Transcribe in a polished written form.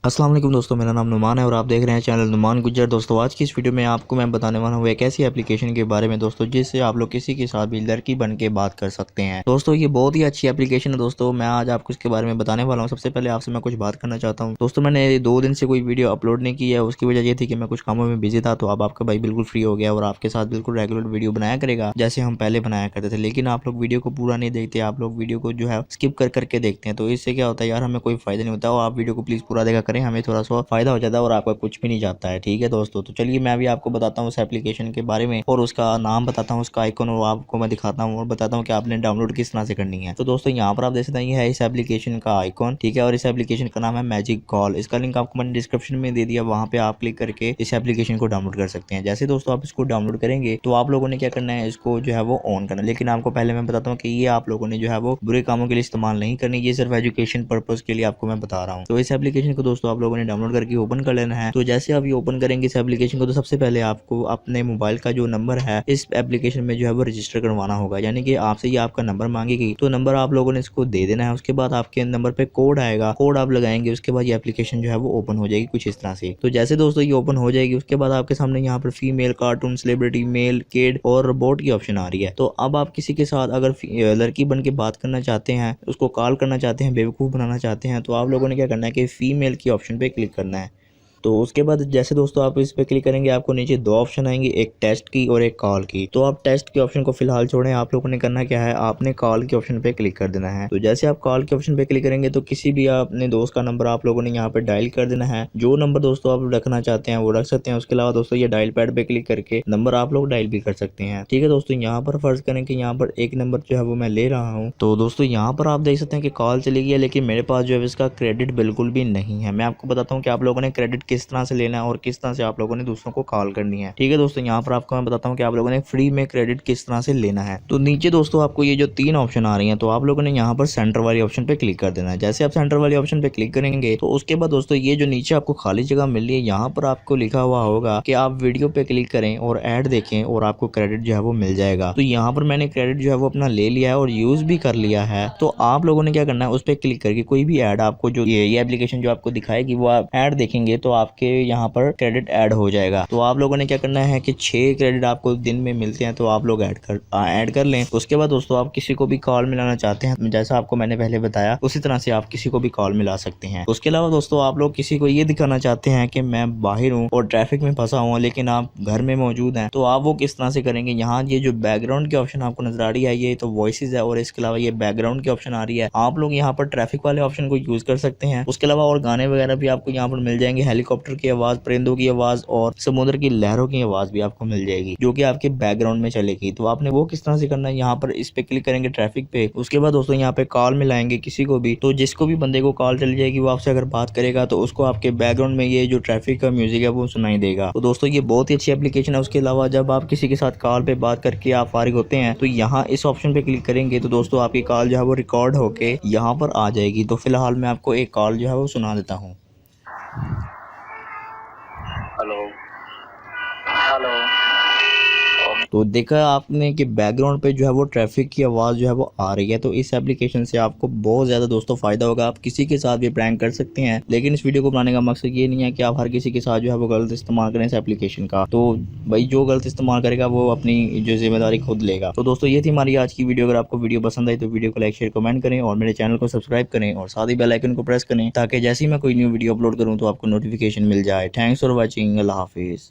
अस्सलाम वालेकुम दोस्तों, मेरा नाम नुमान है और आप देख रहे हैं चैनल नुमान गुज्जर। दोस्तों आज की इस वीडियो में आपको मैं बताने वाला हूँ एक ऐसी एप्लीकेशन के बारे में दोस्तों जिससे आप लोग किसी के साथ भी लड़की बन के बात कर सकते हैं। दोस्तों ये बहुत ही अच्छी एप्लीकेशन है। दोस्तों मैं आज आपको इसके बारे में बताने वाला हूँ। सबसे पहले आपसे मैं कुछ बात करना चाहता हूँ। दोस्तों मैंने 2 दिन से कोई वीडियो अपलोड नहीं की है, उसकी वजह ये थी कि मैं कुछ कामों में बिजी था। तो अब आपका भाई बिल्कुल फ्री हो गया और आपके साथ बिल्कुल रेगुलर वीडियो बनाया करेगा जैसे हम पहले बनाया करते थे। लेकिन आप लोग वीडियो को पूरा नहीं देखते, आप लोग वीडियो को जो है स्किप कर करके देखते हैं। तो इससे क्या होता है यार, हमें कोई फायदा नहीं होता। और आप वीडियो को प्लीज पूरा देखा करें, हमें थोड़ा सा फायदा हो जाता है और आपका कुछ भी नहीं जाता है। ठीक है दोस्तों, तो चलिए मैं अभी आपको बताता हूँ उस एप्लीकेशन के बारे में और उसका नाम बताता हूँ, उसका आइकन और आपको मैं दिखाता हूँ और बताता हूँ कि आपने डाउनलोड किस तरह से करनी है। तो दोस्तों यहाँ पर आप देख सकते हैं ये है इस एप्लीकेशन का आइकॉन। ठीक है, और इस एप्लीकेशन का नाम है मैजिक कॉल। इसका लिंक आपको मैंने डिस्क्रिप्शन में दे दिया, वहाँ पे आप क्लिक करके इस एप्लीकेशन को डाउनलोड कर सकते हैं। जैसे दोस्तों आप इसको डाउनलोड करेंगे तो आप लोगों ने क्या करना है, इसको जो है वो ऑन करना है। लेकिन आपको पहले मैं बताता हूँ कि ये आप लोगों ने जो है वो बुरे कामों के लिए इस्तेमाल नहीं करनी, ये सिर्फ एजुकेशन पर्पज के लिए आपको मैं बता रहा हूँ। तो इस एप्लीकेशन को दोस्तों आप लोगों ने डाउनलोड करके ओपन कर लेना है। तो जैसे आप ये ओपन करेंगे इस एप्लीकेशन को तो सबसे पहले आपको अपने मोबाइल का जो नंबर है इस एप्लीकेशन में जो है वो रजिस्टर करवाना होगा। यानी कि आपसे ये आपका नंबर मांगेगी, तो नंबर आप लोगों ने इसको दे देना है। उसके बाद आपके नंबर पे कोड आएगा, कोड आप लगाएंगे, उसके बाद ये एप्लीकेशन जो है वो ओपन हो जाएगी कुछ इस तरह से। तो जैसे दोस्तों ये ओपन हो जाएगी उसके बाद आपके सामने यहाँ पर female, cartoon, celebrity, male, kid और रोबोट की ऑप्शन आ रही है। तो अब आप किसी के साथ अगर लड़की बन के बात करना चाहते हैं, उसको कॉल करना चाहते हैं, बेवकूफ़ बनाना चाहते हैं, तो आप लोगों ने क्या करना है कि फीमेल की ऑप्शन पे क्लिक करना है। तो उसके बाद जैसे दोस्तों आप इस पे क्लिक करेंगे आपको नीचे 2 ऑप्शन आएंगे, एक टेस्ट की और एक कॉल की। तो आप टेस्ट के ऑप्शन को फिलहाल छोड़ें, आप लोगों ने करना क्या है, आपने कॉल के ऑप्शन पे क्लिक कर देना है। तो जैसे आप कॉल के ऑप्शन पे क्लिक करेंगे तो किसी भी अपने दोस्त का नंबर आप लोगों ने यहाँ पे डायल कर देना है। जो नंबर दोस्तों आप रखना चाहते हैं वो रख सकते हैं। उसके अलावा दोस्तों ये डायल पैड पे क्लिक करके नंबर आप लोग डायल भी कर सकते हैं। ठीक है दोस्तों, यहाँ पर फर्ज करें कि यहाँ पर एक नंबर जो है वो मैं ले रहा हूँ। तो दोस्तों यहाँ पर आप देख सकते हैं कि कॉल चली गई है, लेकिन मेरे पास जो है इसका क्रेडिट बिल्कुल भी नहीं है। मैं आपको बताता हूँ कि आप लोगों ने क्रेडिट किस तरह से लेना है और किस तरह से आप लोगों ने दूसरों को कॉल करनी है। ठीक है दोस्तों, यहाँ पर आपको मैं बताता हूँ कि आप लोगों ने फ्री में क्रेडिट किस तरह से लेना है। तो नीचे दोस्तों आपको ये जो 3 ऑप्शन आ रही हैं, तो आप लोगों ने यहाँ पर सेंटर वाली ऑप्शन पे क्लिक कर देना है। जैसे आप सेंटर वाली ऑप्शन पे क्लिक करेंगे तो उसके बाद दोस्तों ये जो नीचे आपको खाली जगह मिल रही है, यहाँ पर आपको लिखा हुआ होगा कि आप वीडियो पे क्लिक करें और ऐड देखें और आपको क्रेडिट जो है वो मिल जाएगा। तो यहाँ पर मैंने क्रेडिट जो है वो अपना ले लिया है और यूज भी कर लिया है। तो आप लोगों ने क्या करना है, उस पर क्लिक करके कोई भी ऐड आपको जो ये एप्लीकेशन जो आपको दिखाएगी वो आप ऐड देखेंगे तो आपके यहाँ पर क्रेडिट ऐड हो जाएगा। तो आप लोगों ने क्या करना है कि 6 क्रेडिट आपको दिन में मिलते हैं, तो आप लोग ऐड कर लें। उसके बाद दोस्तों आप किसी को भी कॉल मिलाना चाहते हैं, जैसा आपको मैंने पहले बताया उसी तरह से आप किसी को भी कॉल मिला सकते हैं। उसके अलावा दोस्तों आप लोग किसी को ये दिखाना चाहते हैं कि मैं बाहर हूँ और ट्रैफिक में फंसा हूँ लेकिन आप घर में मौजूद हैं, तो आप वो किस तरह से करेंगे। यहाँ ये जो बैकग्राउंड की ऑप्शन आपको नजर आ रही है ये तो वॉइसेज है और इसके अलावा ये बैकग्राउंड की ऑप्शन आ रही है। आप लोग यहाँ पर ट्रैफिक वाले ऑप्शन को यूज कर सकते हैं। उसके अलावा और गाने वगैरह भी आपको यहाँ पर मिल जाएंगे, हेलीकॉप्टर की आवाज, परिंदों की आवाज और समुद्र की लहरों की आवाज भी आपको मिल जाएगी जो कि आपके बैकग्राउंड में चलेगी। तो आपने वो किस तरह से करना है, यहाँ पर इस पे क्लिक करेंगे ट्रैफिक पे। उसके बाद दोस्तों यहाँ पे कॉल मिलाएंगे किसी को भी, तो जिसको भी बंदे को कॉल चली जाएगी वो आपसे अगर बात करेगा तो उसको आपके बैकग्राउंड में ये जो ट्रैफिक का म्यूजिक है वो सुनाई देगा। तो दोस्तों ये बहुत ही अच्छी एप्लीकेशन है। उसके अलावा जब आप किसी के साथ कॉल पे बात करके आप फारिग होते हैं तो यहाँ इस ऑप्शन पे क्लिक करेंगे तो दोस्तों आपकी कॉल जो है वो रिकॉर्ड होके यहाँ पर आ जाएगी। तो फिलहाल मैं आपको एक कॉल जो है वो सुना देता हूँ। Hello hello. तो देखा आपने कि बैकग्राउंड पे जो है वो ट्रैफिक की आवाज़ जो है वो आ रही है। तो इस एप्लीकेशन से आपको बहुत ज़्यादा दोस्तों फ़ायदा होगा, आप किसी के साथ भी प्रैंक कर सकते हैं। लेकिन इस वीडियो को बनाने का मकसद ये नहीं है कि आप हर किसी के साथ जो है वो गलत इस्तेमाल करें इस एप्लीकेशन का। तो भाई जो गलत इस्तेमाल करेगा वो अपनी जो जिम्मेदारी खुद लेगा। तो दोस्तों ये थी हमारी आज की वीडियो। अगर आपको वीडियो पसंद आई तो वीडियो को लाइक, शेयर, कमेंट करें और मेरे चैनल को सब्सक्राइब करें और साथ ही बेल आइकन को प्रेस करें ताकि जैसे ही मैं कोई न्यू वीडियो अपलोड करूँ तो आपको नोटिफिकेशन मिल जाए। Thanks for watching. अल्लाह हाफिज़।